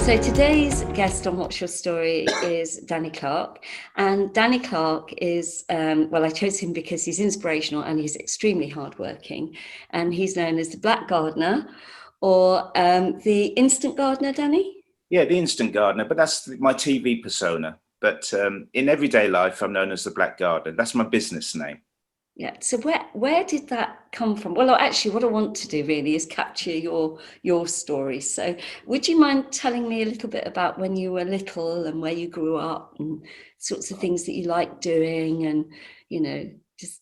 So today's guest on What's Your Story is Danny Clarke. And Danny Clarke is, well, I chose him because he's inspirational and he's extremely hardworking. And he's known as the Black Gardener, or the Instant Gardener, Danny? Yeah, the Instant Gardener, but that's my TV persona. But in everyday life, I'm known as the Black Gardener. That's my business name. Yeah. So where did that come from? Well, actually, what I want to do really is capture your story. So would you mind telling me a little bit about when you were little and where you grew up and sorts of things that you like doing, and, you know,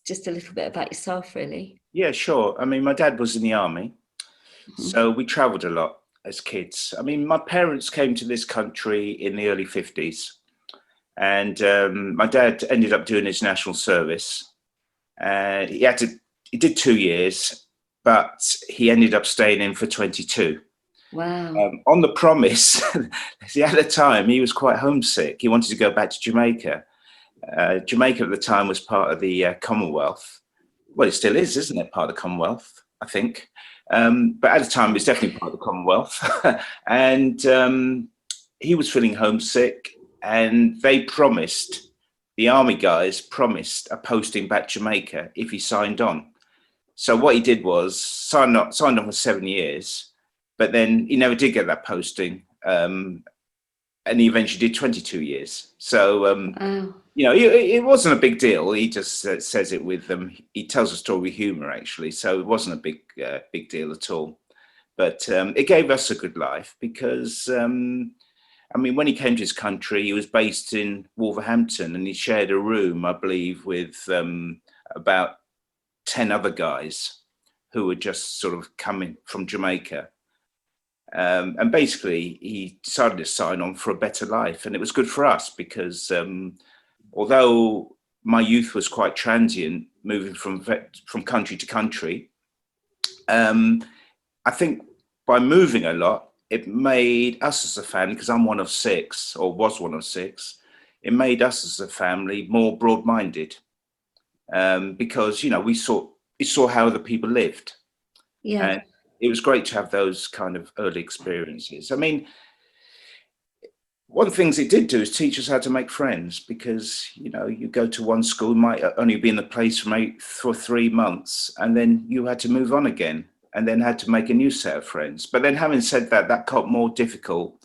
just a little bit about yourself, really? Yeah, sure. I mean, my dad was in the army, Mm-hmm. so we traveled a lot as kids. I mean, my parents came to this country in the early 50s, and my dad ended up doing his national service. He did 2 years, but he ended up staying in for 22. Wow. On the promise, see, at the time, he was quite homesick. He wanted to go back to Jamaica. Jamaica at the time was part of the Commonwealth. Well, it still is, isn't it? Part of the Commonwealth, I think. But at the time, it was definitely part of the Commonwealth. And he was feeling homesick, and the army guys promised a posting back to Jamaica if he signed on. So what he did was signed on for 7 years, but then he never did get that posting. And he eventually did 22 years. So, you know, it wasn't a big deal. He just says it with them. He tells a story with humor, actually. So it wasn't a big deal at all. But it gave us a good life because, I mean, when he came to his country, he was based in Wolverhampton, and he shared a room, I believe, with about 10 other guys who were just sort of coming from Jamaica. And basically, he decided to sign on for a better life. And it was good for us because although my youth was quite transient, moving from country to country, I think by moving a lot, it made us as a family, because I'm one of six, or was one of six, it made us as a family more broad-minded, because, you know, we saw how other people lived. Yeah. And it was great to have those kind of early experiences. I mean, one of the things it did do is teach us how to make friends, because, you know, you go to one school, might only be in the place for 3 months, and then you had to move on again, and then had to make a new set of friends. But then, having said that, that got more difficult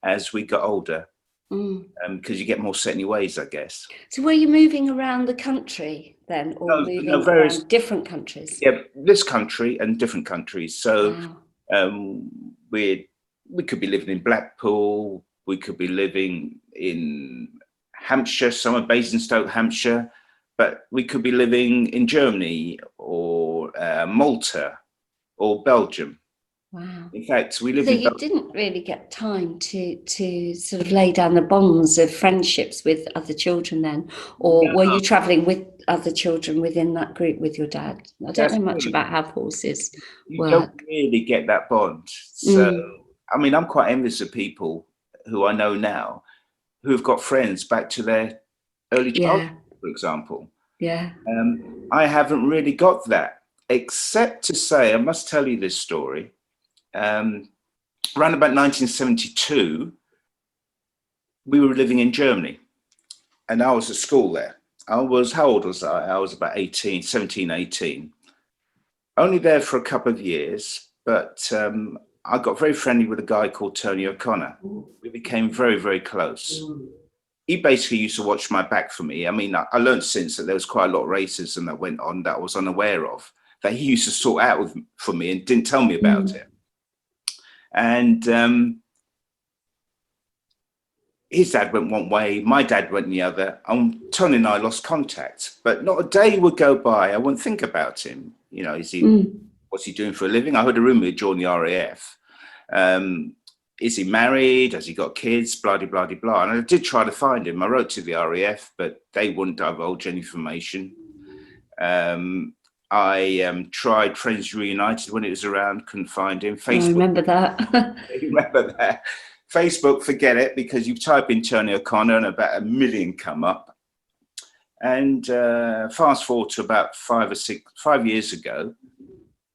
as we got older, because you get more set in your ways, I guess. So were you moving around the country then, or moving around different countries? Yeah, this country and different countries. So wow. we could be living in Blackpool, we could be living in Hampshire, some are based in Stoke, Hampshire, but we could be living in Germany or Malta or Belgium. Wow. In fact, we live so in you didn't really get time to sort of lay down the bonds of friendships with other children then, or were you traveling with other children within that group with your dad? I don't know much about how horses work. You don't really get that bond. So, I mean, I'm quite envious of people who I know now who've got friends back to their early childhood, for example. Yeah. I haven't really got that, except to say, I must tell you this story. Around about 1972, we were living in Germany, and I was at school there. How old was I? I was about 17, 18. Only there for a couple of years, but I got very friendly with a guy called Tony O'Connor. We became very, very close. He basically used to watch my back for me. I mean, I learned since that there was quite a lot of racism that went on that I was unaware of, that he used to sort out for me and didn't tell me about it. And his dad went one way, my dad went the other, and Tony and I lost contact. But not a day would go by I wouldn't think about him. You know, what's he doing for a living? I heard a rumor he joined the RAF. Is he married? Has he got kids? Blah, blah, blah, blah. And I did try to find him. I wrote to the RAF, but they wouldn't divulge any information. I tried Friends Reunited when it was around, couldn't find him. Facebook, I remember that. you remember that? Facebook, forget it, because you type in Tony O'Connor and about 1 million come up. And fast forward to about 5 years ago,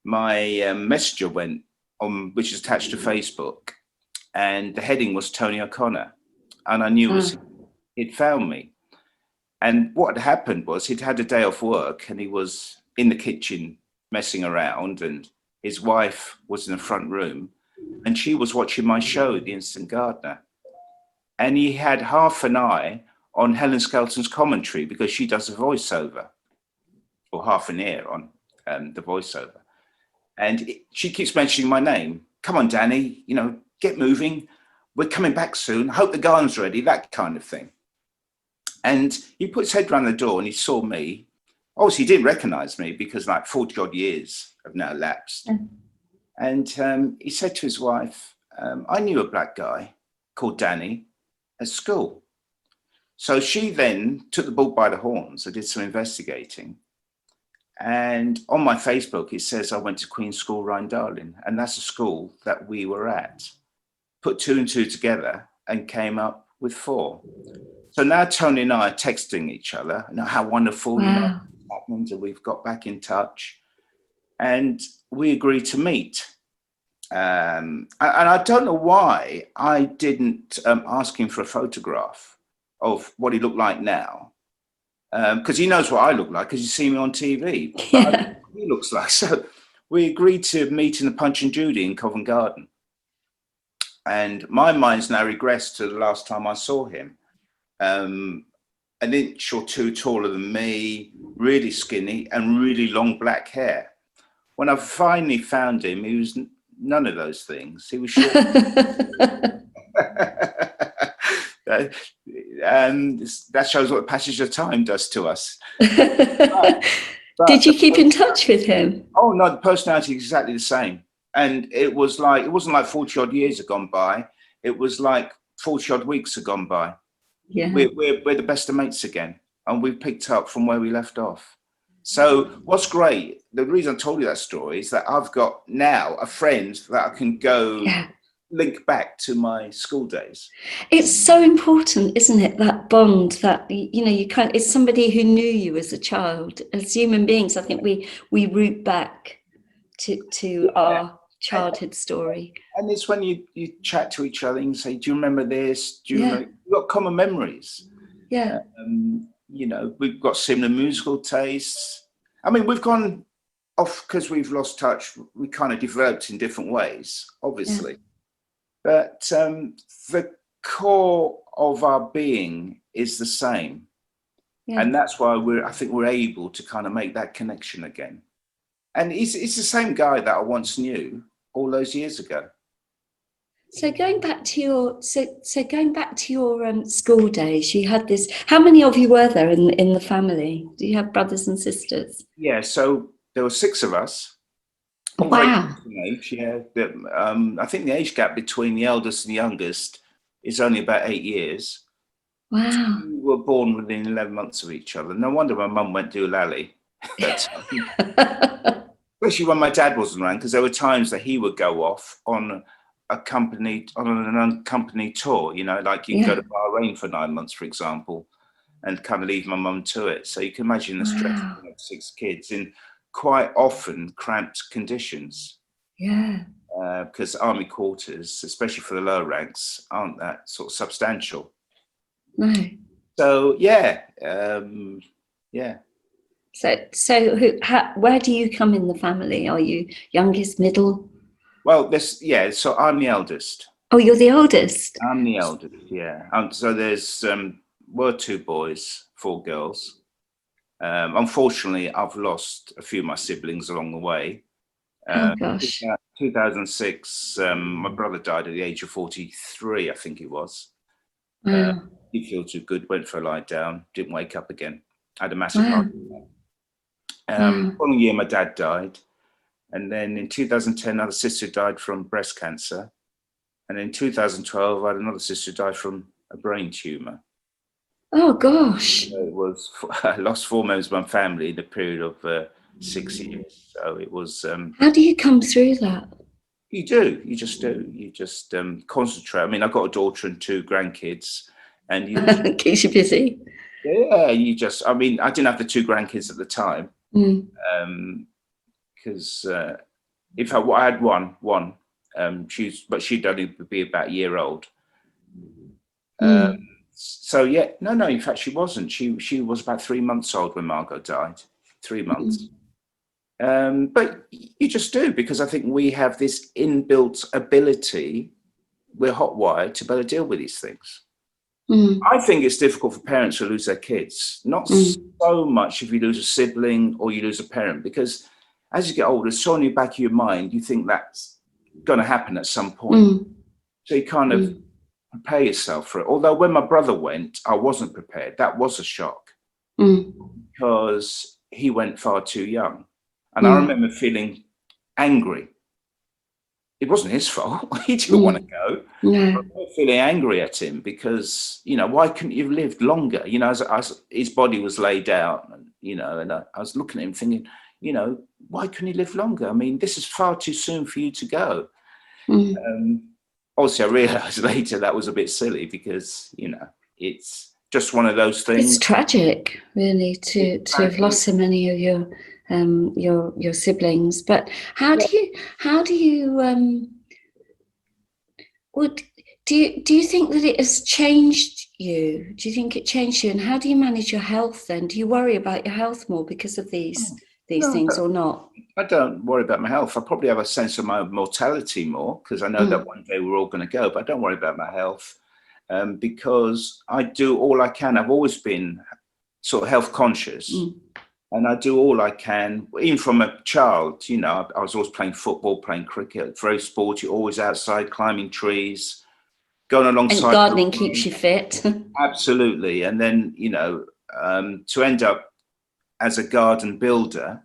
my messenger went on, which is attached to Facebook, and the heading was Tony O'Connor, and I knew he'd found me. And what had happened was he'd had a day off work, and he was in the kitchen messing around, and his wife was in the front room, and she was watching my show, The Instant Gardener. And he had half an eye on Helen Skelton's commentary, because she does a voiceover, or half an ear on the voiceover. And she keeps mentioning my name. Come on, Danny, get moving. We're coming back soon. I hope the garden's ready, that kind of thing. And he put his head around the door and he saw me. Obviously, he didn't recognize me because like 40 odd years have now elapsed. And he said to his wife, I knew a black guy called Danny at school. So she then took the bull by the horns. I did some investigating. And on my Facebook, it says I went to Queen's School, Rhine-Darling, and that's a school that we were at. Put 2 and 2 together and came up with 4. So now Tony and I are texting each other, how wonderful, Wow. happened, and we've got back in touch. And we agreed to meet. And I don't know why I didn't ask him for a photograph of what he looked like now. Because he knows what I look like, because you see me on TV. But I don't know what he looks like. So we agreed to meet in the Punch and Judy in Covent Garden. And my mind's now regressed to the last time I saw him. An inch or 2 taller than me, really skinny, and really long black hair. When I finally found him, he was none of those things. He was short. And that shows what the passage of time does to us. But Did you keep in touch with him? Oh no, the personality is exactly the same. And it wasn't like 40 odd years had gone by. It was like 40 odd weeks had gone by. Yeah. We're the best of mates again, and we've picked up from where we left off. So what's great, the reason I told you that story is that I've got now a friend that I can go link back to my school days. It's so important, isn't it? That bond that, you can't, it's somebody who knew you as a child. As human beings, I think we root back to our childhood story. And it's when you chat to each other and say, do you remember this? Do you remember? You've got common memories. Yeah. We've got similar musical tastes. I mean, we've gone off because we've lost touch. We kind of developed in different ways, obviously. But the core of our being is the same. Yeah. And that's why I think we're able to kind of make that connection again. And it's the same guy that I once knew all those years ago. So going back to your school days, you had this. How many of you were there in the family? Do you have brothers and sisters? Yeah, so there were 6 of us. Wow. Age, yeah. I think the age gap between the eldest and the youngest is only about 8 years. Wow. We were born within 11 months of each other. No wonder my mum went doolally. Especially when my dad wasn't around, because there were times that he would go off on an unaccompanied tour, like you can go to Bahrain for 9 months, for example, and kind of leave my mum to it. So you can imagine the stress of 6 kids in quite often cramped conditions. Yeah. Because army quarters, especially for the lower ranks, aren't that sort of substantial. No. So yeah. So where do you come in the family? Are you youngest, middle? Well, so I'm the eldest. Oh, you're the oldest? I'm the eldest, yeah. So there's were 2 boys, 4 girls. Unfortunately, I've lost a few of my siblings along the way. Oh gosh. 2006, my brother died at the age of 43, I think it was. Wow. Didn't feel too good, went for a lie down, didn't wake up again. Had a massive heart attack. Following year, my dad died. And then in 2010, another sister died from breast cancer. And in 2012, I had another sister die from a brain tumor. Oh, gosh. So I lost 4 members of my family in a period of 6 years. So it was... How do you come through that? You do. You just do. You just concentrate. I mean, I've got a daughter and 2 grandkids, and you just, Keeps you busy. yeah, you just. I mean, I didn't have the 2 grandkids at the time, because in fact, I had one. But she'd only be about a year old. So yeah, no. In fact, she wasn't. She was about 3 months old when Margot died. 3 months. But you just do, because I think we have this inbuilt ability. We're hotwired to better deal with these things. I think it's difficult for parents who lose their kids. Not so much if you lose a sibling or you lose a parent, because as you get older, it's so in the back of your mind, you think that's going to happen at some point. So you kind of prepare yourself for it. Although when my brother went, I wasn't prepared. That was a shock, because he went far too young. And I remember feeling angry. It wasn't his fault. He didn't want to go. No. But I was feeling angry at him because, why couldn't you have lived longer? As his body was laid out, and I was looking at him thinking, why couldn't he live longer? I mean, this is far too soon for you to go. Obviously, I realised later that was a bit silly, because, it's just one of those things. It's tragic, really, to have lost so many of your siblings. But how do you do you think that it has changed you? Do you think it changed you? And how do you manage your health then? Do you worry about your health more because of these things or not? I don't worry about my health. I probably have a sense of my mortality more, because I know that one day we're all going to go, but I don't worry about my health, because I do all I can. I've always been sort of health conscious. And I do all I can, even from a child. I was always playing football, playing cricket, very sporty, always outside, climbing trees, going alongside. And gardening keeps you fit. Absolutely. And then, to end up as a garden builder,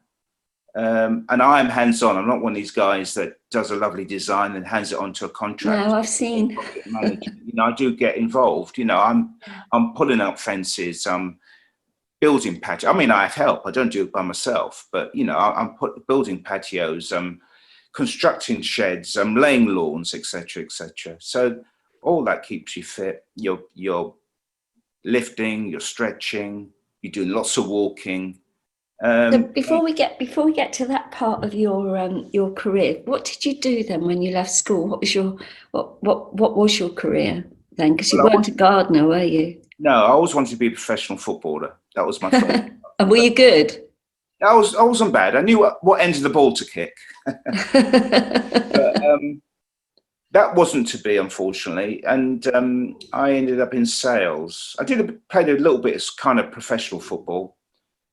and I'm hands-on. I'm not one of these guys that does a lovely design and hands it on to a contractor. No, I've seen. I do get involved. I'm pulling up fences. I'm building patio. I mean, I have help. I don't do it by myself, but I'm building patios. I'm constructing sheds. I'm laying lawns, etc., etc. So all that keeps you fit. You're lifting. You're stretching. You're doing lots of walking. So before we get to that part of your career, what did you do then when you left school? What was your career then? Because you weren't a gardener, were you? No, I always wanted to be a professional footballer. That was my thought. And were you good? I wasn't bad. I knew what end of the ball to kick. But, that wasn't to be, unfortunately. And I ended up in sales. I played a little bit of kind of professional football,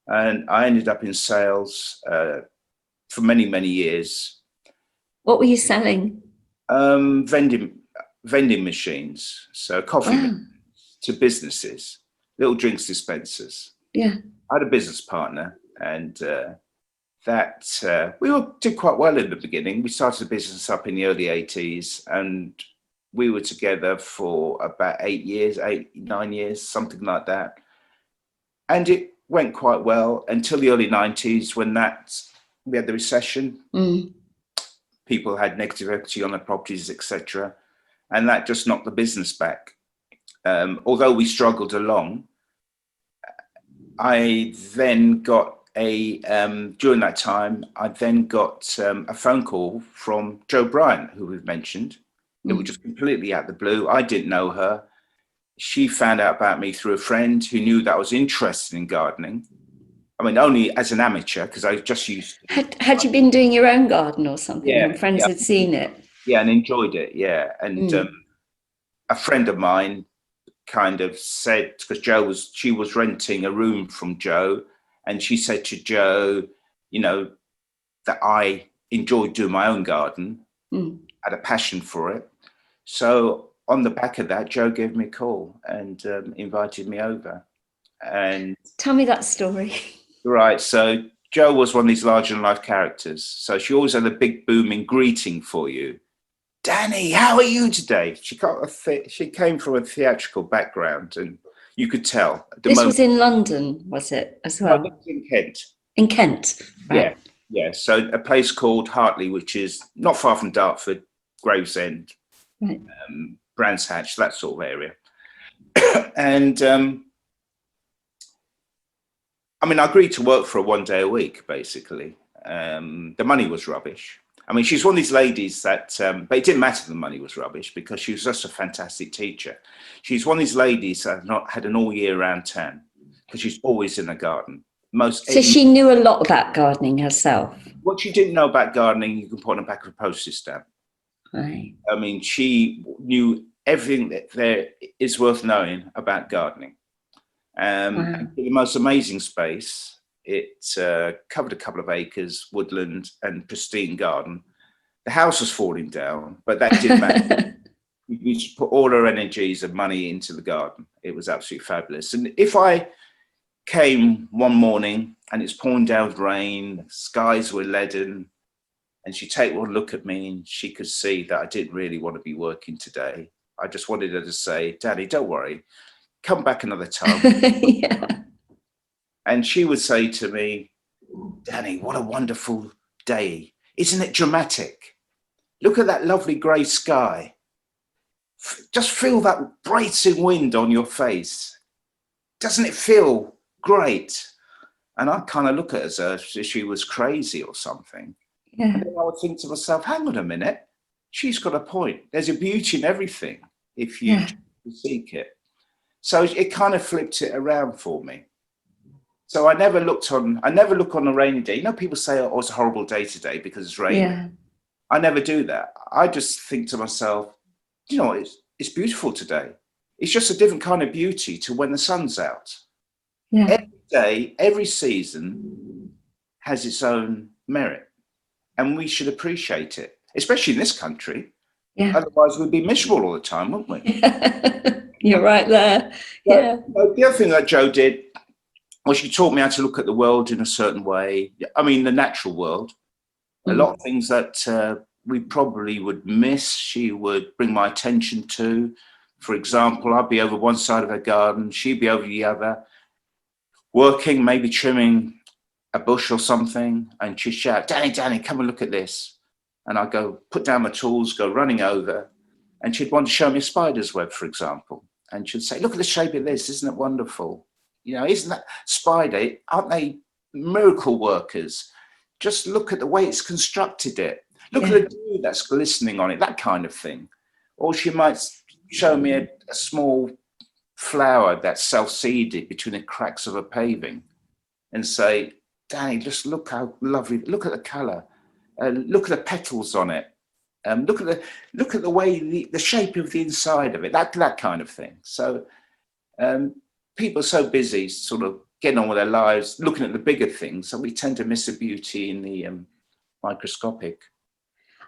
and I ended up in sales for many, many years. What were you selling? Vending machines, so coffee machines to businesses, little drinks dispensers. Yeah. I had a business partner, and we all did quite well in the beginning. We started the business up in the early 80s, and we were together for about 9 years, something like that. And it went quite well until the early 90s, when we had the recession. People had negative equity on their properties, etc. And that just knocked the business back. Although we struggled along, I then got during that time, I then got a phone call from Jo Bryant, who we've mentioned. It was just completely out of the blue. I didn't know her. She found out about me through a friend who knew that I was interested in gardening. I mean, only as an amateur, because I just used to. Had you been doing your own garden or something? Yeah, And friends had seen it. Yeah, and enjoyed it. Yeah, and a friend of mine kind of said, because she was renting a room from Jo, and she said to Jo, that I enjoyed doing my own garden, had a passion for it. So on the back of that, Jo gave me a call and invited me over. And tell me that story. Right. So Jo was one of these larger than life characters. So she always had a big booming greeting for you. Danny, how are you today? She came from a theatrical background, and you could tell. This was in London, was it, as well? No, this was in Kent. In Kent, right. Yeah, so a place called Hartley, which is not far from Dartford, Gravesend, Right. Brands Hatch, that sort of area. And I mean, I agreed to work for her 1 day a week, basically. The money was rubbish. I mean, she's one of these ladies that, but it didn't matter the money was rubbish because she was just a fantastic teacher. She's one of these ladies that not had an all year round tan because she's always in the garden. So she knew a lot about gardening herself. What she didn't know about gardening, you can put on the back of a postage stamp. Right. I mean, she knew everything that there is worth knowing about gardening. Wow. And the most amazing space. It covered a couple of acres, woodland and pristine garden. The house was falling down, but that didn't matter. We just put all our energies and money into the garden. It was absolutely fabulous. And if I came one morning and it's pouring down with rain, skies were leaden, and she'd take one look at me and she could see that I didn't really want to be working today. I just wanted her to say, Daddy, don't worry, come back another time. Yeah. And she would say to me, Danny, what a wonderful day. Isn't it dramatic? Look at that lovely grey sky. Just feel that bracing wind on your face. Doesn't it feel great? And I kind of look at her as if she was crazy or something. Yeah. And then I would think to myself, hang on a minute, she's got a point. There's a beauty in everything if you seek it. So it kind of flipped it around for me. So I never look on a rainy day. You know, people say, oh, it's a horrible day today because it's raining. Yeah. I never do that. I just think to myself, you know, it's beautiful today. It's just a different kind of beauty to when the sun's out. Yeah. Every day, every season has its own merit. And we should appreciate it, especially in this country. Yeah. Otherwise, we'd be miserable all the time, wouldn't we? You're right there. Yeah. The other thing that Jo did was she taught me how to look at the world in a certain way. I mean, the natural world. A lot of things that we probably would miss, she would bring my attention to. For example, I'd be over one side of her garden, she'd be over the other, working, maybe trimming a bush or something, and she'd shout, Danny, come and look at this. And I'd go, put down my tools, go running over, and she'd want to show me a spider's web, for example. And she'd say, look at the shape of this, isn't it wonderful? You know, isn't that spider, aren't they miracle workers? Just look at the way it's constructed it. Look at the dew that's glistening on it, that kind of thing. Or she might show me a small flower that's self-seeded between the cracks of a paving and say, Danny, just look how lovely, look at the colour, look at the petals on it, look at the way, the shape of the inside of it, that kind of thing. So people are so busy sort of getting on with their lives, looking at the bigger things, so we tend to miss the beauty in the microscopic.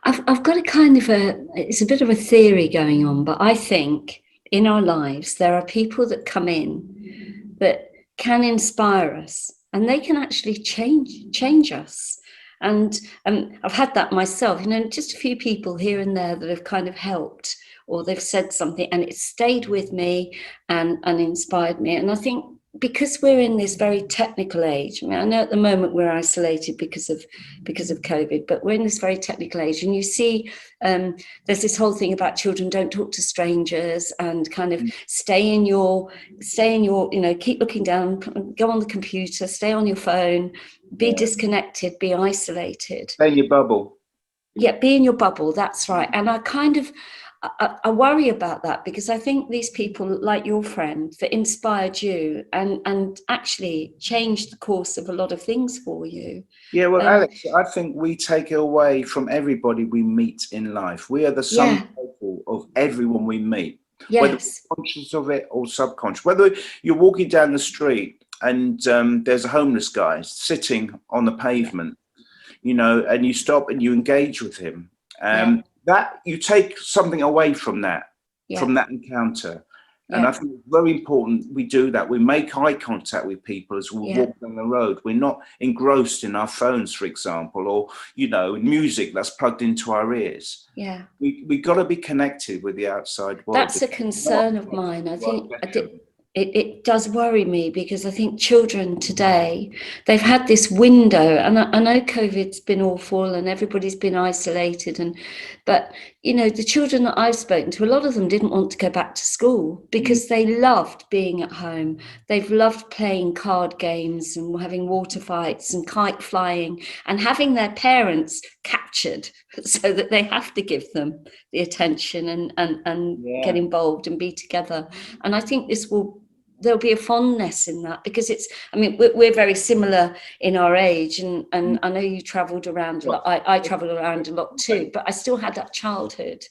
I've got a kind of it's a bit of a theory going on, but I think in our lives there are people that come in that can inspire us and they can actually change us. And I've had that myself, you know, just a few people here and there that have kind of helped, or they've said something and it stayed with me and inspired me. And I think because we're in this very technical age, I mean, I know at the moment we're isolated because of COVID, but we're in this very technical age, and you see there's this whole thing about children don't talk to strangers and kind of stay in your, you know, keep looking down, go on the computer, stay on your phone, be disconnected, be isolated. Stay in your bubble. Yeah, be in your bubble, that's right. And I kind of, I worry about that because I think these people like your friend that inspired you and actually changed the course of a lot of things for you. Yeah, well, Alex, I think we take it away from everybody we meet in life. We are the sum total of everyone we meet, whether we're conscious of it or subconscious. Whether you're walking down the street and there's a homeless guy sitting on the pavement, you know, and you stop and you engage with him. That you take something away from that encounter. And I think it's very important we do that. We make eye contact with people as we walk down the road. We're not engrossed in our phones, for example, or, you know, music that's plugged into our ears. Yeah. We got to be connected with the outside world. That's a concern of mine. I think it does worry me, because I think children today, they've had this window, and I know COVID's been awful and everybody's been isolated, but the children that I've spoken to, a lot of them didn't want to go back to school because they loved being at home. They've loved playing card games and having water fights and kite flying and having their parents captured so that they have to give them the attention and get involved and be together. And I think there'll be a fondness in that, because we're very similar in our age, and I know you travelled around a lot. I travelled around a lot too, but I still had that childhood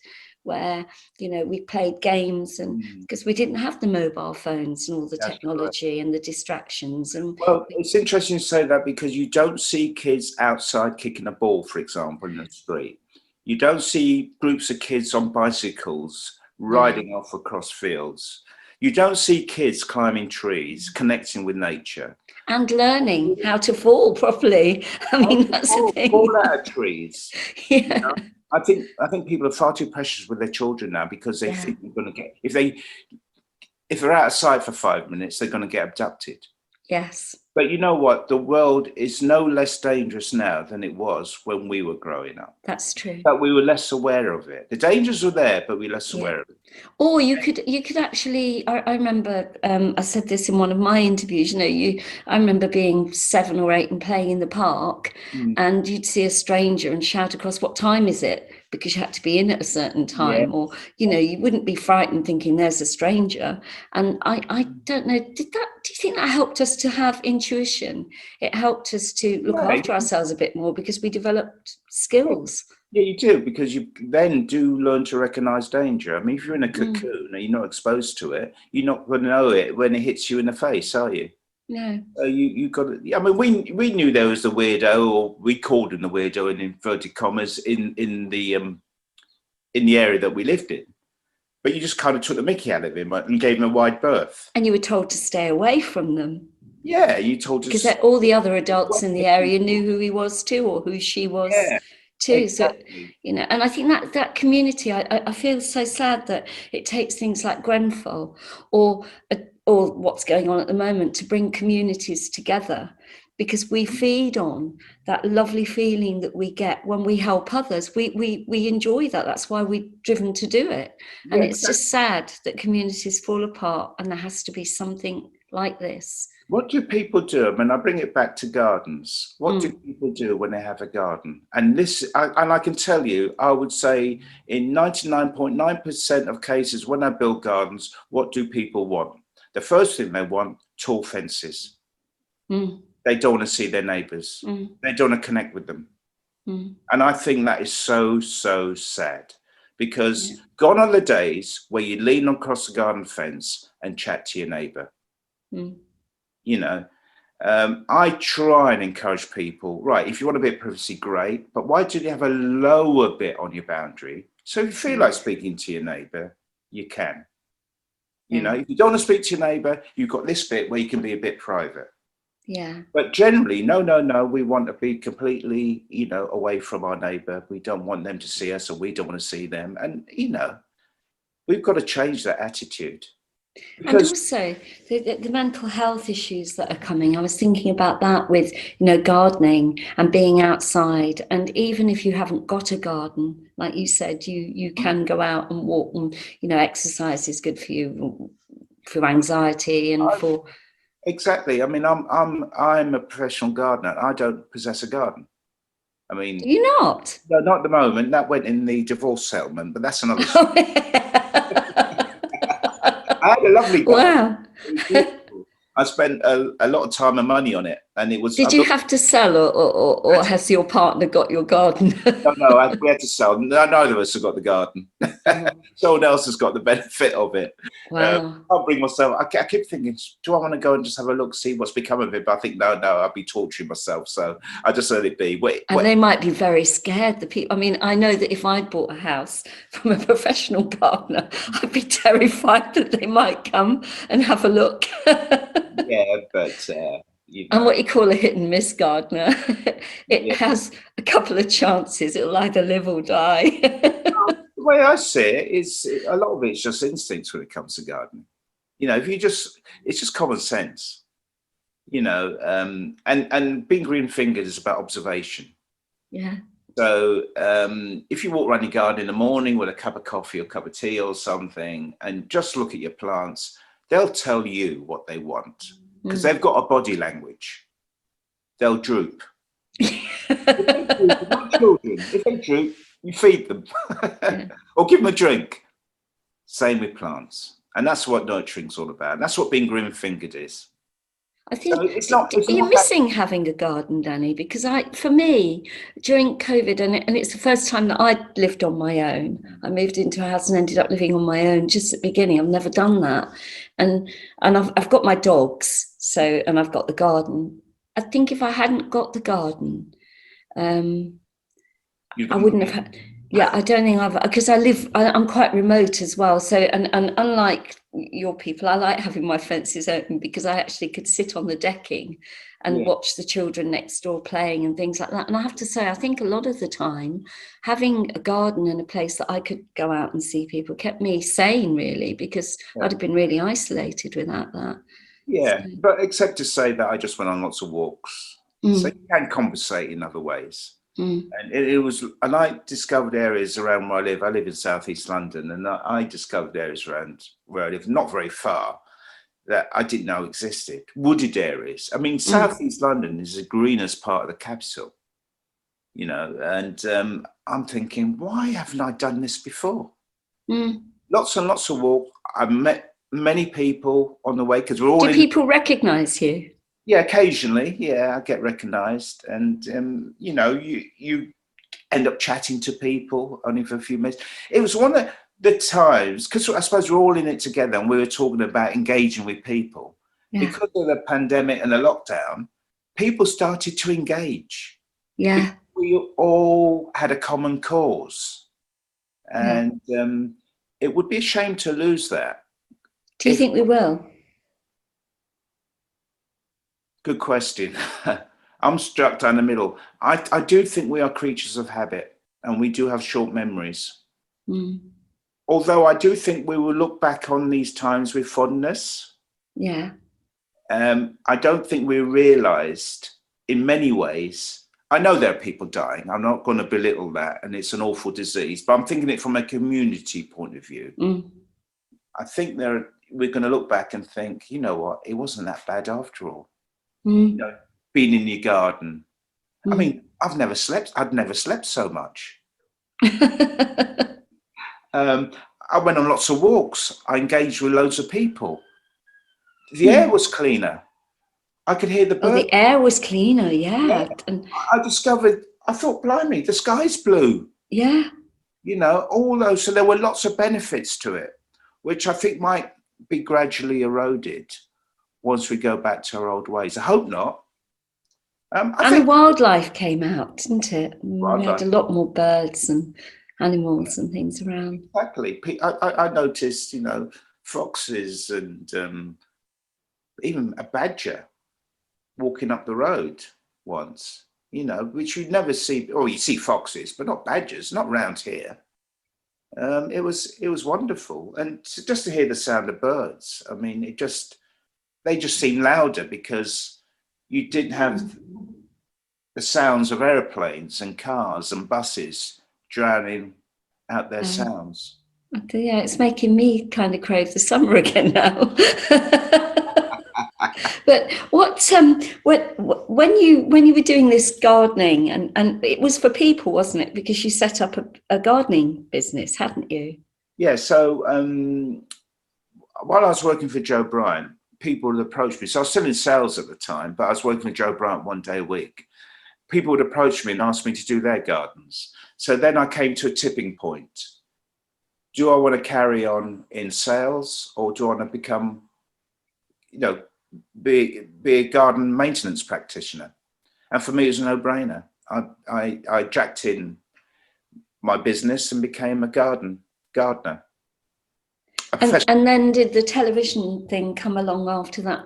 where we played games, and because we didn't have the mobile phones and all the technology and the distractions. And well, it's interesting to say that, because you don't see kids outside kicking a ball, for example, in the street. You don't see groups of kids on bicycles riding off across fields. You don't see kids climbing trees, connecting with nature. And learning how to fall properly. That's the thing. Fall out of trees. Yeah. I think people are far too precious with their children now, because they think they're going to get, if they're out of sight for 5 minutes, they're going to get abducted. Yes. But you know what? The world is no less dangerous now than it was when we were growing up. That's true. But we were less aware of it. The dangers were there, but we were less aware of it. Or you could actually, I remember, I said this in one of my interviews, I remember being 7 or 8 and playing in the park, and you'd see a stranger and shout across, "What time is it?" because you had to be in at a certain time, or, you wouldn't be frightened thinking there's a stranger. And I don't know, do you think that helped us to have intuition? It helped us to look after ourselves a bit more, because we developed skills. Yeah, you do, because you then do learn to recognize danger. If you're in a cocoon and you're not exposed to it, you're not going to know it when it hits you in the face, are you? No. You got to. We knew there was the weirdo, or we called him the weirdo in inverted commas, in the area that we lived in. But you just kind of took the mickey out of him and gave him a wide berth. And you were told to stay away from them. Yeah, you told us, because all the other adults in the area knew who he was too, or who she was. Too. Exactly. So, and I think that community, I feel so sad that it takes things like Grenfell or what's going on at the moment to bring communities together, because we feed on that lovely feeling that we get when we help others. We enjoy that. That's why we're driven to do it. And it's just sad that communities fall apart, and there has to be something like this. What do people do? I bring it back to gardens. What do people do when they have a garden? And I can tell you, I would say in 99.9% of cases when I build gardens, what do people want? The first thing they want, tall fences. They don't want to see their neighbours. They don't want to connect with them. And I think that is so, so sad, because gone are the days where you lean across the garden fence and chat to your neighbour. I try and encourage people, right, if you want a bit of privacy, great, but why don't you have a lower bit on your boundary? So if you feel like speaking to your neighbour, you can. If you don't want to speak to your neighbour, you've got this bit where you can be a bit private. Yeah. But generally, no, we want to be completely, away from our neighbour. We don't want them to see us, or we don't want to see them. And, we've got to change that attitude. And also the mental health issues that are coming. I was thinking about that with, gardening and being outside. And even if you haven't got a garden, like you said, you can go out and walk, and, exercise is good for you, for anxiety and for. Exactly. I'm a professional gardener. I don't possess a garden. You're not? No, not at the moment. That went in the divorce settlement, but that's another story. I had a lovely garden. Wow. I spent a lot of time and money on it, and it was. Did you have to sell, or has your partner got your garden? No, we had to sell. Neither of us have got the garden. Someone else has got the benefit of it. Wow. I can't bring myself. I keep thinking, do I want to go and just have a look, see what's become of it? But I think no, I'd be torturing myself. So I just let it be. And they might be very scared. The people. I know that if I'd bought a house from a professional partner, I'd be terrified that they might come and have a look. Yeah, but. And what you call a hit and miss gardener, it has a couple of chances. It'll either live or die. The way I see it is, a lot of it's just instincts when it comes to gardening. You know, it's just common sense, you know, and being green fingered is about observation. Yeah. So if you walk around your garden in the morning with a cup of coffee or a cup of tea or something and just look at your plants, they'll tell you what they want because they've got a body language. They'll droop. If they droop, like children, if they droop, you feed them Yeah. or give them a drink. Same with plants. And that's what nurturing's all about. And that's what being green fingered is. I think So it's not you're that. missing having a garden, Danny, because for me, during COVID, and it's the first time that I lived on my own. I moved into a house and ended up living on my own just at the beginning. I've never done that, and I've got my dogs, and I've got the garden. I think if I hadn't got the garden, I wouldn't have had. Yeah, I don't think because I'm quite remote as well. So, and unlike your people, I like having my fences open because I actually could sit on the decking and watch the children next door playing and things like that. And I have to say, I think a lot of the time, having a garden and a place that I could go out and see people kept me sane, really, because I'd have been really isolated without that. Yeah, but except to say that I just went on lots of walks. So you can compensate in other ways. And and I discovered areas around where I live. I live in southeast London, and I discovered areas around where I live, not very far, that I didn't know existed. Wooded areas. I mean, southeast London is the greenest part of the capital, you know, and I'm thinking, why haven't I done this before? Lots and lots of walk. I've met many people on the way because we're all. Do people recognise you? Yeah, occasionally, I get recognised, and you know, you end up chatting to people only for a few minutes. It was one of the times because I suppose we're all in it together, and we were talking about engaging with people because of the pandemic and the lockdown. People started to engage. Yeah, we all had a common cause, and it would be a shame to lose that. Do you think we will? Good question. I'm struck down the middle. I do think we are creatures of habit and we do have short memories. Although I do think we will look back on these times with fondness. Yeah. I don't think we realised in many ways. I know there are people dying. I'm not going to belittle that, and it's an awful disease, but I'm thinking it from a community point of view. I think we're going to look back and think, you know what, it wasn't that bad after all. You know, being in your garden. I mean, I'd never slept so much. I went on lots of walks. I engaged with loads of people. The air was cleaner. I could hear the birds. Oh, the air was cleaner, yeah. And I thought, blimey, the sky's blue. Yeah. You know, all those. So there were lots of benefits to it, which I think might be gradually eroded once we go back to our old ways. I hope not. And the wildlife came out, didn't it? We had a lot more birds and animals and things around. Exactly. I noticed, you know, foxes and even a badger walking up the road once, you know, which you'd never see. Or you see foxes, but not badgers, not round here. It was wonderful. And just to hear the sound of birds, I mean, they just seemed louder because you didn't have the sounds of airplanes and cars and buses drowning out their sounds. Yeah, it's making me kind of crave the summer again now. But when you were doing this gardening, and it was for people, wasn't it? Because you set up a gardening business, hadn't you? Yeah. So while I was working for Joe Bryant, people would approach me. So I was still in sales at the time, but I was working with Joe Bryant one day a week. People would approach me and ask me to do their gardens. So then I came to a tipping point. Do I want to carry on in sales, or do I want to become, you know, be a garden maintenance practitioner? And for me, it was a no-brainer. I jacked in my business and became a gardener. And then did the television thing come along after that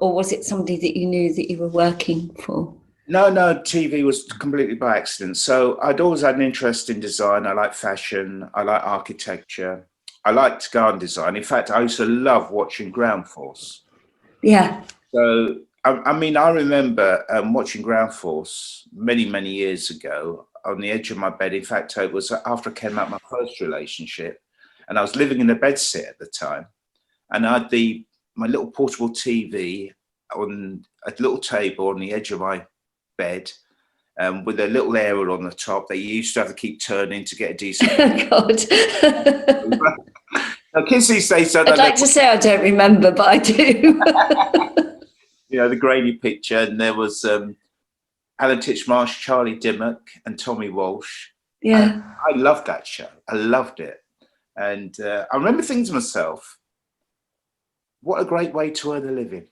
or was it somebody that you knew that you were working for? No, TV was completely by accident. So I'd always had an interest in design. I like fashion. I like architecture. I liked garden design. In fact, I used to love watching Ground Force. Yeah. So, I mean, I remember watching Ground Force many, many years ago on the edge of my bed. In fact, it was after I came out of my first relationship, and I was living in a bedsit at the time, and I had my little portable TV on a little table on the edge of my bed, with a little aerial on the top that you used to have to keep turning to get a decent. God. Now, kids these days don't. I'd like to say I don't remember, but I do. The grainy picture, and there was Alan Titchmarsh, Charlie Dimmock, and Tommy Walsh. Yeah. I loved that show. I loved it, and I remember thinking to myself, "What a great way to earn a living."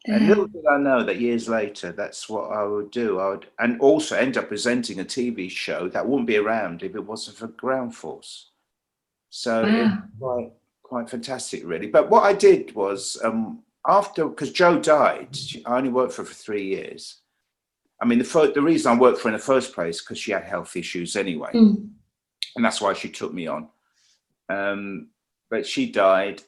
And little did I know that years later, that's what I would do. I would, and also end up presenting a TV show that wouldn't be around if it wasn't for Ground Force. So it was quite fantastic, really. But what I did was, after, because Jo died, I only worked for her for 3 years. I mean, the reason I worked for her in the first place, because she had health issues anyway. And that's why she took me on. But she died,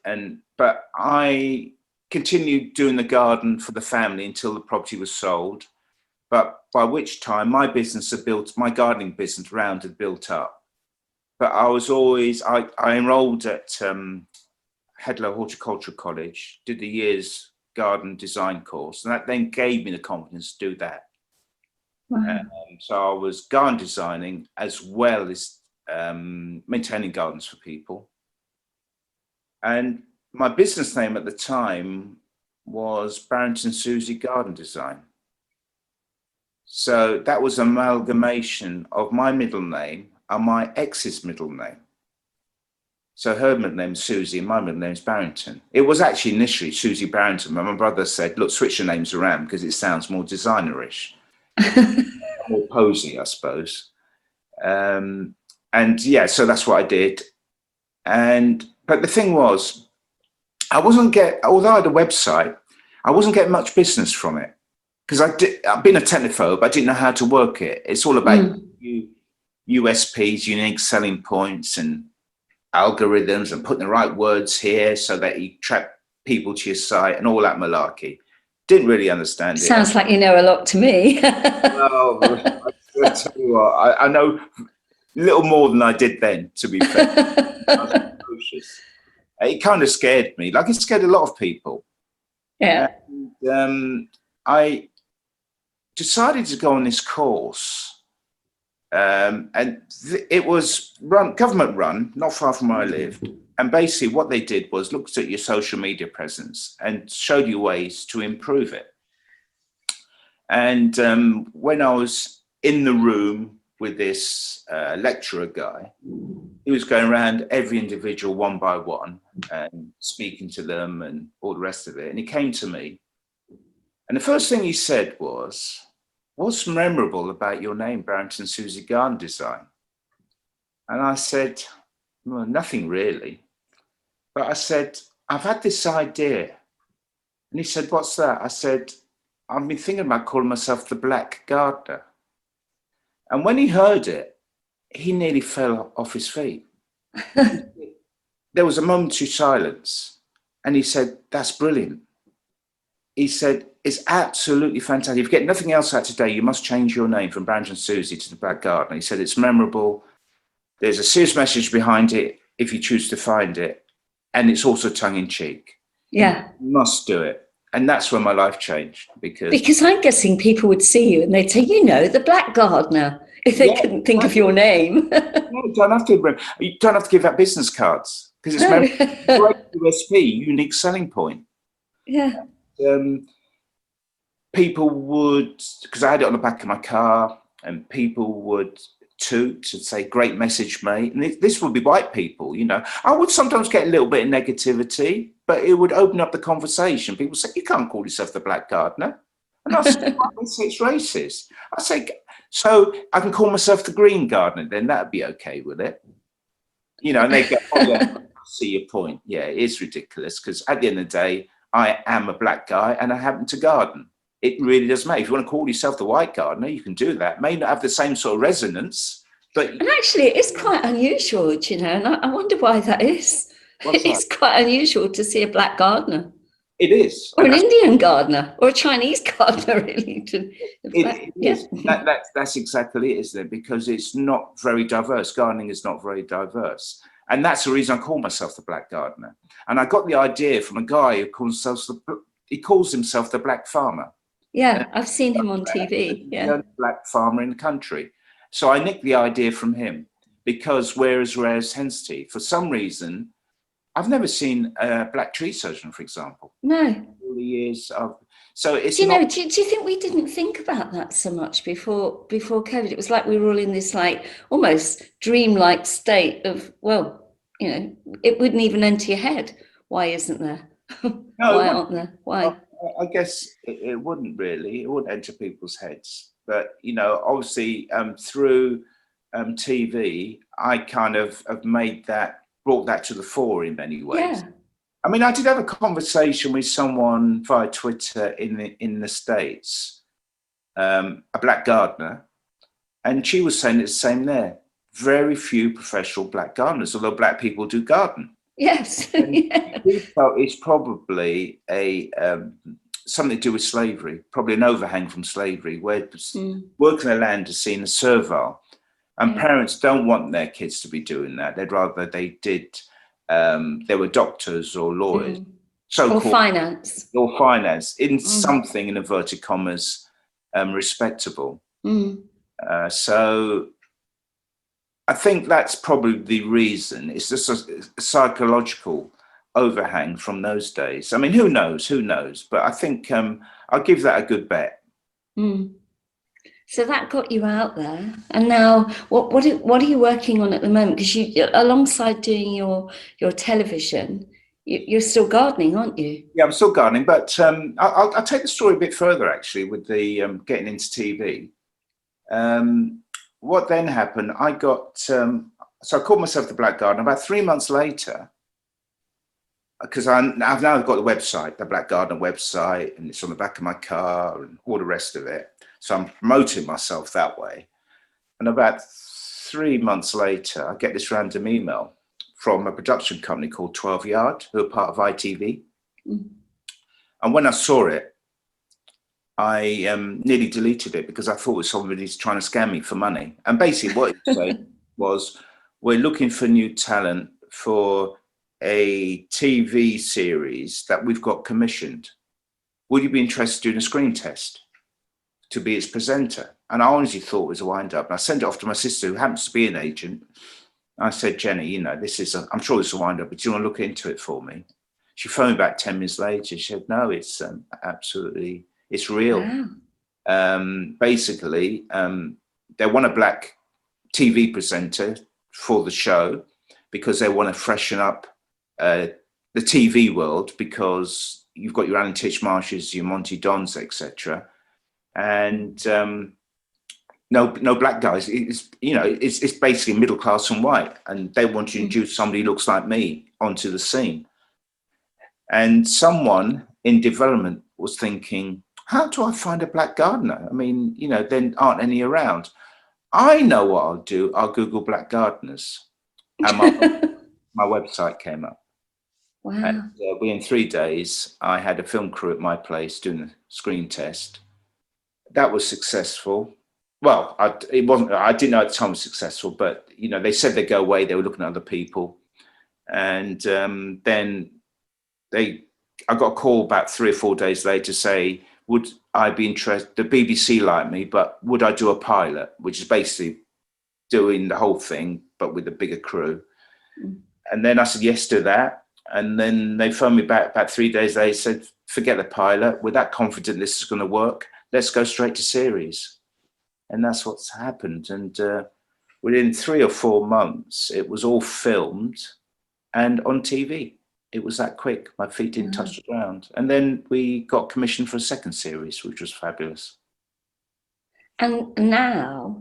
but I continued doing the garden for the family until the property was sold. But by which time my gardening business round had built up. But I was always, I enrolled at Hedlow Horticultural College, did the year's garden design course, and that then gave me the confidence to do that. Wow. So I was garden designing as well as maintaining gardens for people. And my business name at the time was Barrington Susie Garden Design. So that was an amalgamation of my middle name and my ex's middle name. So her middle name's Susie and my middle name's Barrington. It was actually initially Susie Barrington, but my brother said, look, switch your names around because it sounds more designerish, more posy, I suppose. And yeah, so that's what I did. But the thing was, although I had a website, I wasn't getting much business from it because I've been a technophobe. I didn't know how to work it. It's all about USPs, unique selling points, and algorithms, and putting the right words here so that you attract people to your site and all that malarkey. Didn't really understand it. Sounds like you know a lot to me. Well, I tell you what, I know little more than I did then, to be fair. It kind of scared me, like it scared a lot of people. Yeah. And I decided to go on this course, and it was government run, not far from where I lived. And basically what they did was looked at your social media presence and showed you ways to improve it. And when I was in the room with this lecturer guy, he was going around every individual one by one and speaking to them and all the rest of it. And he came to me, and the first thing he said was, "What's memorable about your name, Barrington Susie Garden Design?" And I said, "Well, nothing really." But I said, "I've had this idea." And he said, "What's that?" I said, "I've been thinking about calling myself the Black Gardener." And when he heard it, he nearly fell off his feet. There was a momentary silence, and he said, "That's brilliant." He said, "It's absolutely fantastic. If you get nothing else out today, you must change your name from Barrington Susie to the Black Gardener." He said, "It's memorable. There's a serious message behind it if you choose to find it. And it's also tongue in cheek. Yeah. You must do it." And that's when my life changed, because I'm guessing people would see you and they'd say, the Black Gardener, if they couldn't think of your name. No, you don't have to give out business cards because it's great USP, unique selling point. Yeah. People would, because I had it on the back of my car, and people would toot to say, "Great message, mate." And this would be white people, I would sometimes get a little bit of negativity, but it would open up the conversation. People say, "You can't call yourself the Black Gardener." And I say, "It's racist." I say, "So I can call myself the Green Gardener, then that'd be okay with it." And they go, "Oh yeah, I see your point. Yeah, it is ridiculous because at the end of the day, I am a black guy and I happen to garden." It really does matter. If you want to call yourself the White Gardener, you can do that. It may not have the same sort of resonance, But And actually, it is quite unusual, you know, and I wonder why that is. what's that? It's quite unusual to see a black gardener, It is, or and an Indian gardener, or a Chinese gardener, really. it Yeah, is. That's exactly it, isn't it? Because it's not very diverse. Gardening is not very diverse, and that's the reason I call myself the Black Gardener. And I got the idea from a guy who calls himself the Black Farmer. yeah, I've seen him on TV. The Yeah, only black farmer in the country. So I nicked the idea from him because we're as rare as hen's teeth. For some reason, I've never seen a black tree surgeon, for example. no. All the years of, so it's Do you not. know? Do you think we didn't think about that so much before COVID? It was like we were all in this like almost dreamlike state of, well, you know, it wouldn't even enter your head. Why isn't there? No, it Why wouldn't. aren't there? Why? I guess it wouldn't really. It wouldn't enter people's heads. But you know, obviously, through TV, I kind of have brought that to the fore in many ways. Yeah. I mean, I did have a conversation with someone via Twitter in the States, a black gardener, and she was saying it's the same there. Very few professional black gardeners, although black people do garden. Yes. And Yeah. we felt it's probably something to do with slavery, probably an overhang from slavery, where working the land is seen as servile, and Yeah. parents don't want their kids to be doing that. They'd rather they did. They were doctors or lawyers, Or so-called, finance. or finance, in something in inverted commas, respectable. So I think that's probably the reason. It's just a psychological overhang from those days. I mean, who knows? Who knows? But I think I'll give that a good bet. So that got you out there, and now what are you working on at the moment? Because you, alongside doing your television, you're still gardening, aren't you? Yeah, I'm still gardening, but I'll take the story a bit further actually with the getting into TV. What then happened? I got so I called myself the Black Gardener. About 3 months later, because I've now got the website, the Black Gardener website, and it's on the back of my car and all the rest of it. So I'm promoting myself that way. And about 3 months later, I get this random email from a production company called 12 Yard, who are part of ITV. And when I saw it, I nearly deleted it because I thought it was somebody's trying to scam me for money. And basically what it said was, we're looking for new talent for a TV series that we've got commissioned. Would you be interested in doing a screen test to be its presenter? And I honestly thought it was a wind up. And I sent it off to my sister, who happens to be an agent. I said, Jenny, you know, I'm sure it's a wind up, but do you want to look into it for me? She phoned me back 10 minutes later. She said, no, it's absolutely, it's real. Wow. Basically, they want a black TV presenter for the show because they want to freshen up the TV world, because you've got your Alan Titchmarshes, your Monty Dons, etc. And no black guys. It's, you know, it's basically middle class and white, and they want to introduce somebody who looks like me onto the scene. And someone in development was thinking, how do I find a black gardener? I mean, you know, there aren't any around. I know what I'll do. I'll Google black gardeners, and my website came up. Wow. And within 3 days, I had a film crew at my place doing a screen test. That was successful. Well, it wasn't. I didn't know at the time it was successful, but you know, they said they'd go away. They were looking at other people, and then I got a call about 3 or 4 days later to say, would I be interested? The BBC liked me, but would I do a pilot, which is basically doing the whole thing, but with a bigger crew? And then I said yes to that. And then they phoned me back about 3 days later, said, forget the pilot. We're that confident this is going to work. Let's go straight to series. And that's what's happened. And within 3 or 4 months, it was all filmed and on TV. It was that quick. My feet didn't touch the ground. And then we got commissioned for a second series, which was fabulous. And now,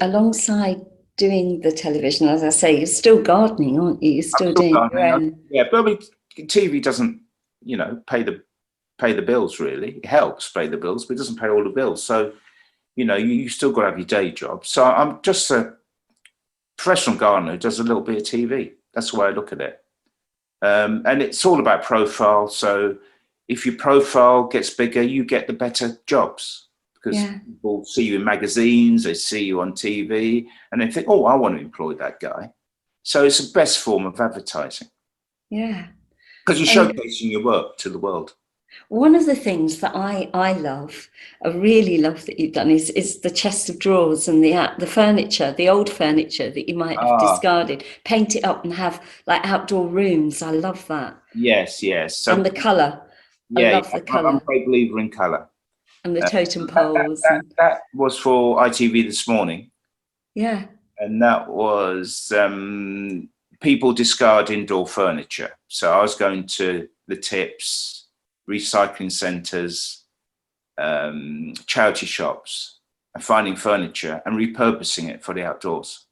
alongside doing the television, as I say, you're still gardening, aren't you? You're still doing your own. Yeah, but I mean, TV doesn't, you know, pay the bills really. It helps pay the bills, but it doesn't pay all the bills. So, you know, you still got to have your day job. So I'm just professional gardener who does a little bit of TV. That's the way I look at it. And it's all about profile. So if your profile gets bigger, you get the better jobs, because people see you in magazines, they see you on TV, and they think, oh, I want to employ that guy. So it's the best form of advertising. Yeah. Because you're showcasing your work to the world. One of the things that I love, I really love that you've done is the chest of drawers and the furniture, the old furniture that you might have discarded, paint it up and have like outdoor rooms. I love that. Yes. So, and the colour. I love the colour. I'm a great believer in colour. And the totem poles. That was for ITV this morning. Yeah. And that was people discard indoor furniture. So I was going to the tips, recycling centres, charity shops, and finding furniture and repurposing it for the outdoors.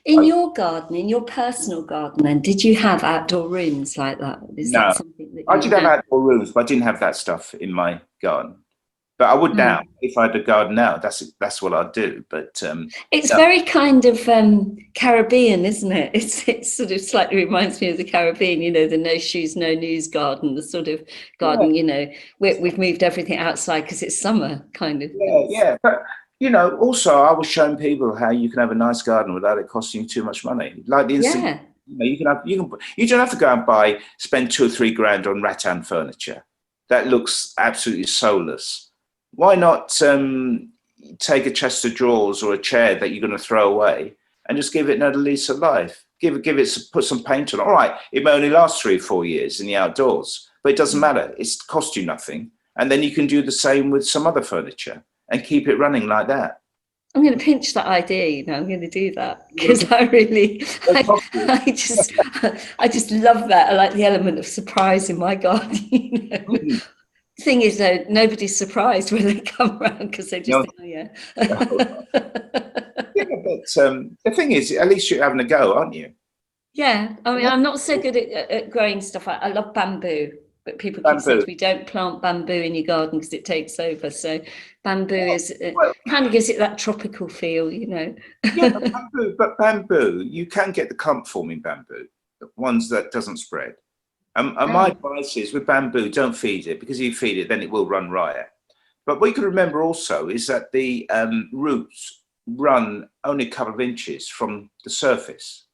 In your garden, in your personal garden, then, did you have outdoor rooms like that? No, I did have outdoor rooms, but I didn't have that stuff in my garden. But I would now, if I had a garden now, that's what I'd do. But it's very kind of Caribbean, isn't it? It sort of slightly reminds me of the Caribbean, you know, the no shoes, no news garden, the sort of garden, you know, we've moved everything outside because it's summer kind of. Yeah. But, you know, also I was showing people how you can have a nice garden without it costing you too much money. Like the instant, you know, you don't have to go and spend 2 or 3 grand on rattan furniture. That looks absolutely soulless. Why not take a chest of drawers or a chair that you're going to throw away and just give it another lease of life? Put some paint on. All right, it may only last 3 or 4 years in the outdoors, but it doesn't matter. It's cost you nothing. And then you can do the same with some other furniture and keep it running like that. I'm going to pinch that idea, you know, I'm going to do that because I really, I just love that. I like the element of surprise in my garden, you know. Thing is, though, nobody's surprised when they come around because they just think, oh yeah. Yeah, but the thing is, at least you're having a go, aren't you? Yeah, I mean, I'm not so good at growing stuff. I love bamboo, but people keep saying to me, don't plant bamboo in your garden because it takes over. So bamboo kind of gives it that tropical feel, you know. Yeah, but bamboo, you can get the clump forming bamboo, the ones that doesn't spread. And my advice is with bamboo, don't feed it, because if you feed it, then it will run riot. But what you can remember also is that the roots run only a couple of inches from the surface.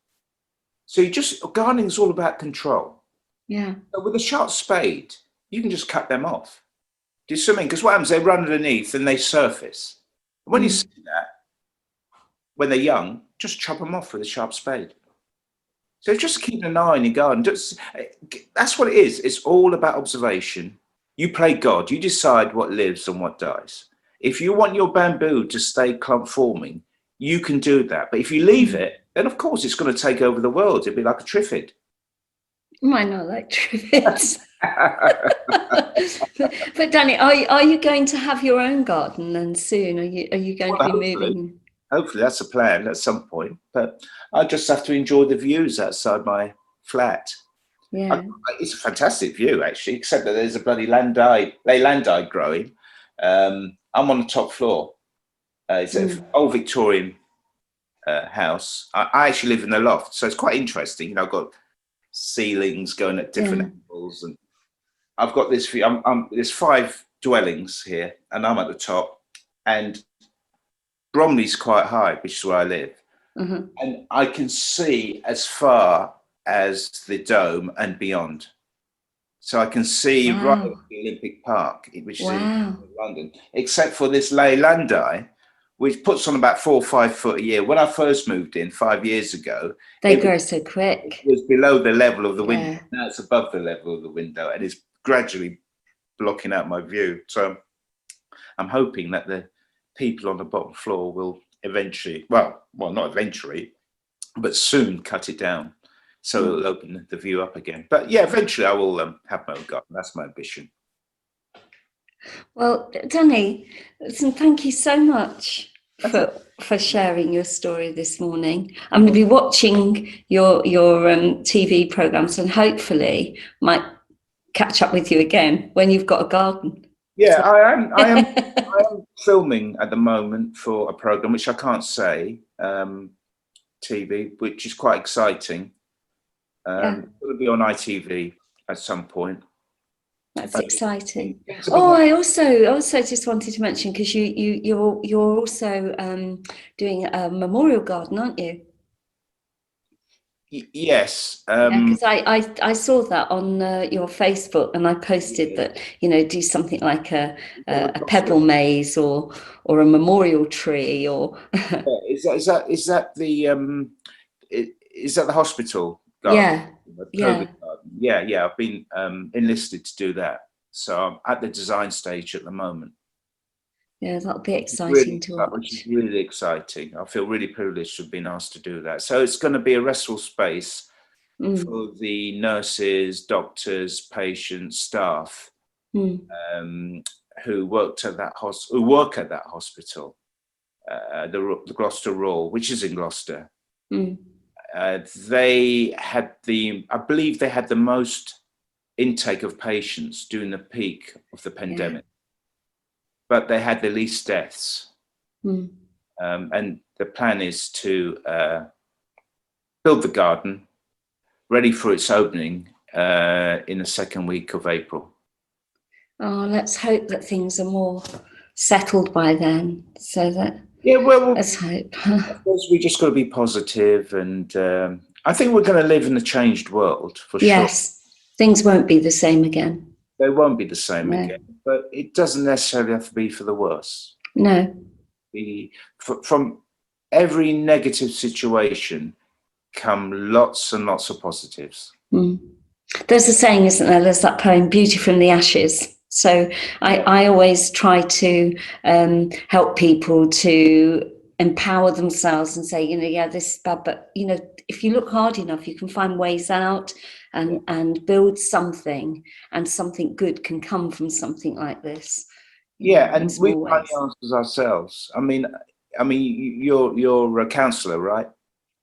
So gardening is all about control. Yeah. So with a sharp spade, you can just cut them off. Do you see what I mean? Because what happens, they run underneath and they surface. And when you see that, when they're young, just chop them off with a sharp spade. So just keep an eye on your garden. That's what it is. It's all about observation. You play God. You decide what lives and what dies. If you want your bamboo to stay clump forming, you can do that. But if you leave it, then of course it's going to take over the world. It'll be like a triffid. Might not like triffids. But Danny, are you going to have your own garden then soon? Are you going to be moving? Hopefully that's a plan at some point, but I just have to enjoy the views outside my flat. Yeah, it's a fantastic view actually, except that there's a bloody leylandii growing. I'm on the top floor. It's an old Victorian house. I actually live in the loft, so it's quite interesting. You know, I've got ceilings going at different angles, and I've got this view. There's 5 dwellings here, and I'm at the top, and Bromley's quite high, which is where I live. And I can see as far as the Dome and beyond. So I can see right at the Olympic Park, which is in London, except for this leylandii, which puts on about 4 or 5 foot a year. When I first moved in 5 years ago, they grow so quick. It was below the level of the window. Now it's above the level of the window, and it's gradually blocking out my view. So I'm hoping that the people on the bottom floor will eventually, well, not eventually, but soon cut it down. So it'll open the view up again. But yeah, eventually I will have my own garden. That's my ambition. Well, Danny, listen, thank you so much for sharing your story this morning. I'm going to be watching your TV programs and hopefully might catch up with you again when you've got a garden. Yeah, I am filming at the moment for a program which I can't say TV, which is quite exciting. Yeah. It's going to be on ITV at some point. That's exciting. Things are Oh, beginning. I also just wanted to mention, because you're also doing a memorial garden, aren't you? Yes. Yeah, because I saw that on your Facebook, and I posted that, you know, do something like a pebble maze or a memorial tree or Is that the hospital garden? yeah, The yeah, COVID garden? Yeah. I've been enlisted to do that, so I'm at the design stage at the moment. yeah, that'll be exciting to Which is watch. really exciting. I feel really privileged to have been asked to do that. So it's going to be a restful space Mm, for the nurses, doctors, patients, staff mm, who work at that hospital, the Gloucester Royal, which is in Gloucester. mm, I believe they had the most intake of patients during the peak of the pandemic, but they had the least deaths. mm. And the plan is to build the garden ready for its opening in the second week of April. Oh, let's hope that things are more settled by then, so that let's hope. I suppose we just got to be positive, and I think we're going to live in a changed world for sure. Yes, things won't be the same again. They won't be the same No. again, but it doesn't necessarily have to be for the worse. No. From every negative situation come lots and lots of positives. Mm. There's a saying, isn't there? There's that poem, Beauty from the Ashes. So I always try to help people to empower themselves and say, you know, yeah, this is bad, but, you know, if you look hard enough, you can find ways out and build something, and something good can come from something like this. Yeah, and we find ways. the answers ourselves. I mean, you're a counsellor, right?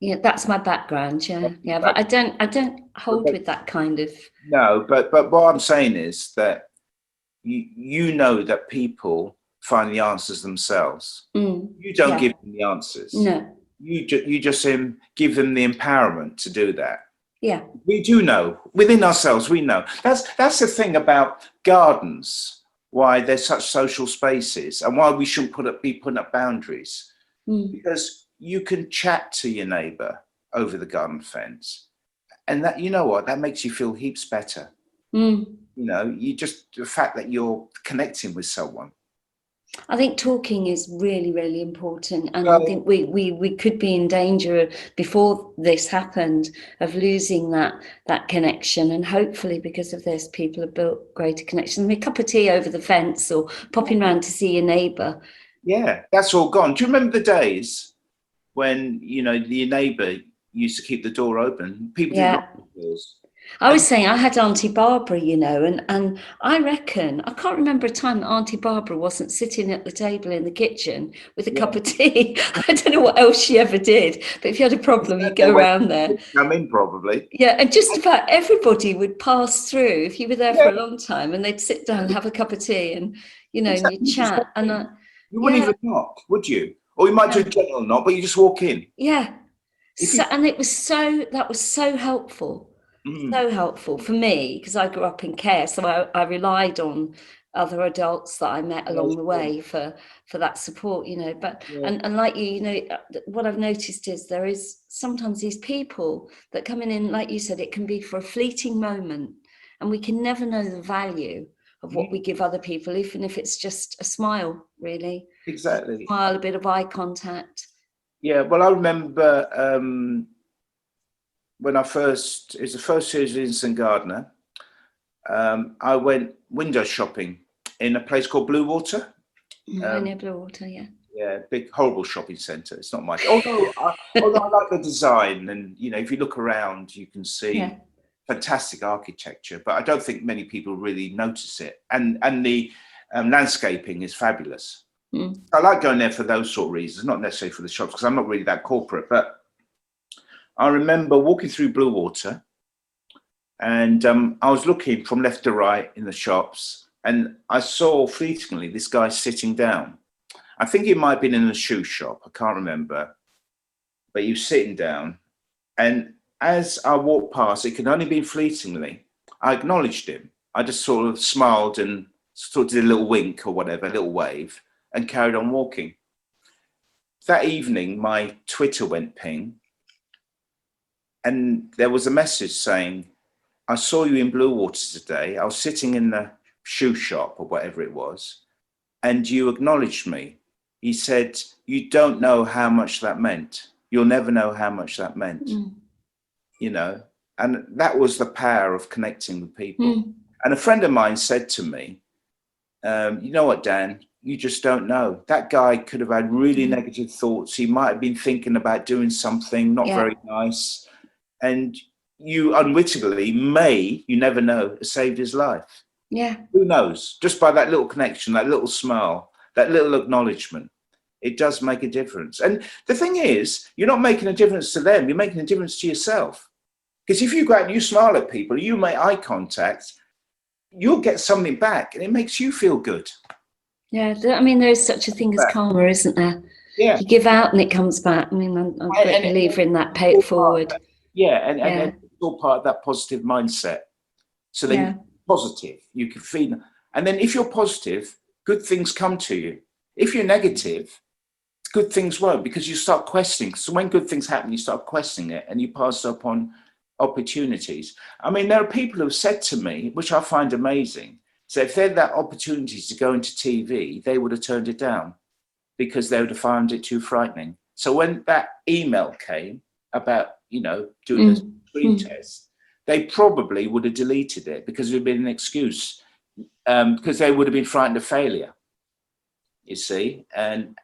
Yeah, that's my background. Yeah, but I don't hold with that kind of. No, but what I'm saying is that you know that people find the answers themselves. You don't give them the answers. No. You just give them the empowerment to do that. Yeah. We do know within ourselves. We know that's the thing about gardens. Why they're such social spaces, and why we shouldn't be putting up boundaries. Because you can chat to your neighbour over the garden fence, and that, you know what, that makes you feel heaps better. You know, the fact that you're connecting with someone. I think talking is really, really important, and I think we could be in danger before this happened of losing that connection, and hopefully because of this, people have built greater connections. I mean, a cup of tea over the fence or popping round to see your neighbour. Yeah, that's all gone. Do you remember the days when, you know, your neighbour used to keep the door open? People didn't knock on the doors. I was saying I had Auntie Barbara, you know, and I reckon, I can't remember a time that Auntie Barbara wasn't sitting at the table in the kitchen with a cup of tea. I don't know what else she ever did, but if you had a problem, you'd go around there. Come in, probably. Yeah, and just about everybody would pass through if you were there for a long time, and they'd sit down and have a cup of tea, and, you know, and you'd chat. And you wouldn't even knock, would you? Or you might do a general knock, but you just walk in. Yeah. And that was so helpful. So helpful for me, because I grew up in care, so I relied on other adults that I met along the way for that support, you know. But and like you know, what I've noticed is there is sometimes these people that come in, like you said, it can be for a fleeting moment, and we can never know the value of what we give other people, even if it's just a smile, really. Exactly. A smile, a bit of eye contact. Yeah, well, I remember when it was the first series of Instant Gardener, I went window shopping in a place called Blue Water. I know Blue Water, yeah. Yeah, big, horrible shopping centre. It's not much. Although I like the design, and, you know, if you look around, you can see fantastic architecture, but I don't think many people really notice it. And the landscaping is fabulous. I like going there for those sort of reasons, not necessarily for the shops, because I'm not really that corporate. But I remember walking through Blue Water, and I was looking from left to right in the shops, and I saw fleetingly this guy sitting down. I think it might have been in a shoe shop. I can't remember. but he was sitting down. And as I walked past, it could only be fleetingly, I acknowledged him. I just sort of smiled and sort of did a little wink or whatever, a little wave, and carried on walking. That evening, my Twitter went ping, and there was a message saying, I saw you in Blue Water today. I was sitting in the shoe shop or whatever it was, and you acknowledged me. He said, you don't know how much that meant. You'll never know how much that meant, you know, and that was the power of connecting with people. And a friend of mine said to me, you know what, Dan, you just don't know. That guy could have had really negative thoughts. He might have been thinking about doing something not very nice. And you unwittingly you never know, saved his life. Yeah. Who knows? Just by that little connection, that little smile, that little acknowledgement, it does make a difference. And the thing is, you're not making a difference to them. You're making a difference to yourself. Because if you go out and you smile at people, you make eye contact, you'll get something back and it makes you feel good. Yeah. I mean, there's such a thing as karma, isn't there? Yeah. You give out and it comes back. I mean, I'm a great believer in that, pay it forward. And it's all part of that positive mindset. So then you're positive, you can feel. And then if you're positive, good things come to you. If you're negative, good things won't, because you start questioning. So when good things happen, you start questioning it and you pass up on opportunities. I mean, there are people who have said to me, which I find amazing, so if they had that opportunity to go into TV, they would have turned it down because they would have found it too frightening. So when that email came about, you know, doing a screen test, they probably would have deleted it because it would have been an excuse, because they would have been frightened of failure, you see, and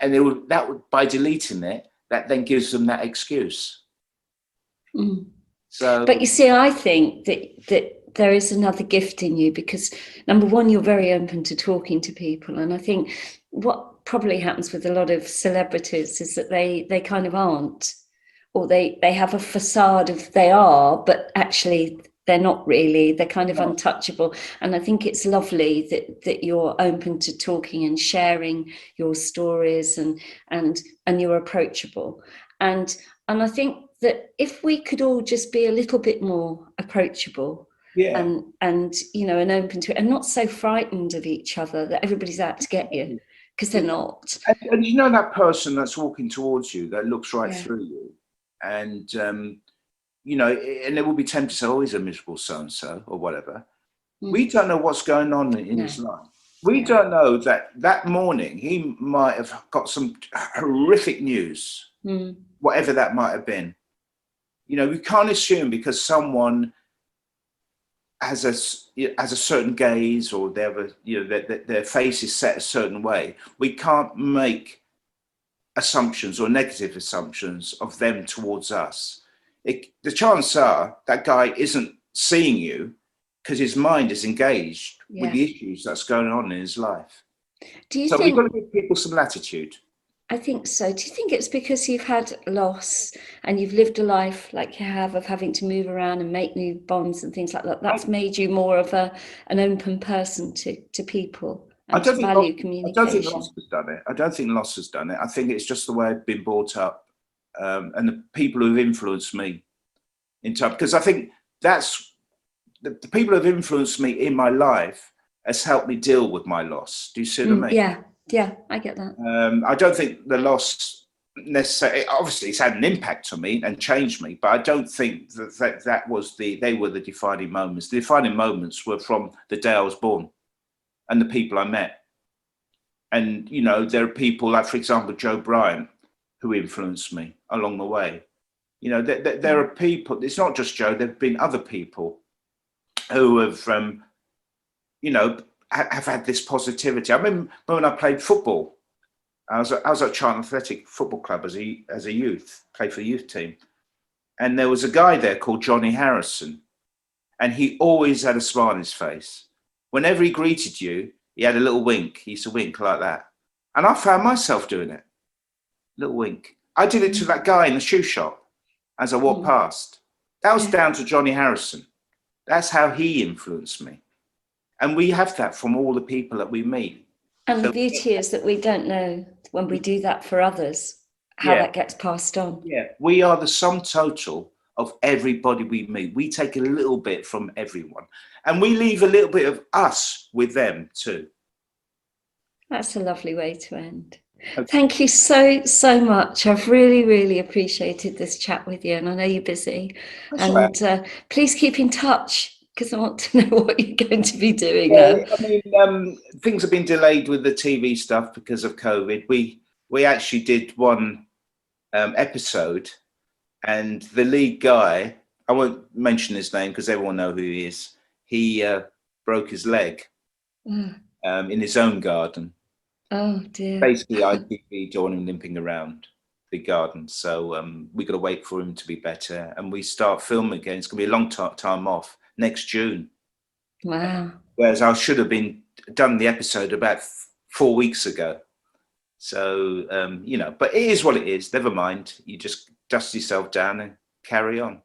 they would, that would, by deleting it, that then gives them that excuse. So, but you see, I think that there is another gift in you, because number one, you're very open to talking to people, and I think what probably happens with a lot of celebrities is that they kind of aren't, or they have a facade of they are, but actually they're not really. They're kind of untouchable. And I think it's lovely that you're open to talking and sharing your stories, and you're approachable. And I think that if we could all just be a little bit more approachable, and you know, and open to it, and not so frightened of each other that everybody's out to get you, because they're not. And you know that person that's walking towards you that looks right through you, and you know, and they will be tempted to say, oh, he's a miserable so-and-so or whatever. We don't know what's going on in his life. We don't know that morning he might have got some horrific news, whatever that might have been. You know, we can't assume because someone has a certain gaze, or they have a, you know, their face is set a certain way. We can't make assumptions or negative assumptions of them towards us. The chances are that guy isn't seeing you because his mind is engaged with the issues that's going on in his life. Do you so think we've got to give people some latitude? I think so. Do you think it's because you've had loss and you've lived a life like you have, of having to move around and make new bonds and things like that, that's made you more of an open person to people and to value communication? I don't think loss has done it. I don't think loss has done it. I think it's just the way I've been brought up, and the people who've influenced me in time. Because I think that's the people who've influenced me in my life has helped me deal with my loss. Do you see what I mean? Yeah, I get that. I don't think the loss necessarily, obviously it's had an impact on me and changed me, but I don't think that was they were the defining moments. The defining moments were from the day I was born and the people I met. And, you know, there are people like, for example, Joe Bryant, who influenced me along the way. You know, there are people, it's not just Joe, there have been other people who have, you know, have had this positivity. I remember when I played football, I was at Charlton Athletic Football Club as a youth, played for the youth team. And there was a guy there called Johnny Harrison, and he always had a smile on his face. Whenever he greeted you, he had a little wink. He used to wink like that. And I found myself doing it. Little wink. I did it to that guy in the shoe shop as I walked past. That was down to Johnny Harrison. That's how he influenced me. And we have that from all the people that we meet. And the beauty is that we don't know when we do that for others how that gets passed on. Yeah, we are the sum total of everybody we meet. We take a little bit from everyone, and we leave a little bit of us with them too. That's a lovely way to end. Okay. Thank you so much. I've really appreciated this chat with you, and I know you're busy. That's all right. And please keep in touch, because I want to know what you're going to be doing Yeah, now. I mean, things have been delayed with the TV stuff because of COVID. We actually did one episode, and the lead guy, I won't mention his name because everyone know who he is. He broke his leg in his own garden. Oh dear. Basically, ITV don't want him limping around the garden, so we got to wait for him to be better, and we start filming again. It's going to be a long time off next June. Wow. Whereas I should have been done the episode about 4 weeks ago. So, you know, but it is what it is. Never mind. You just dust yourself down and carry on.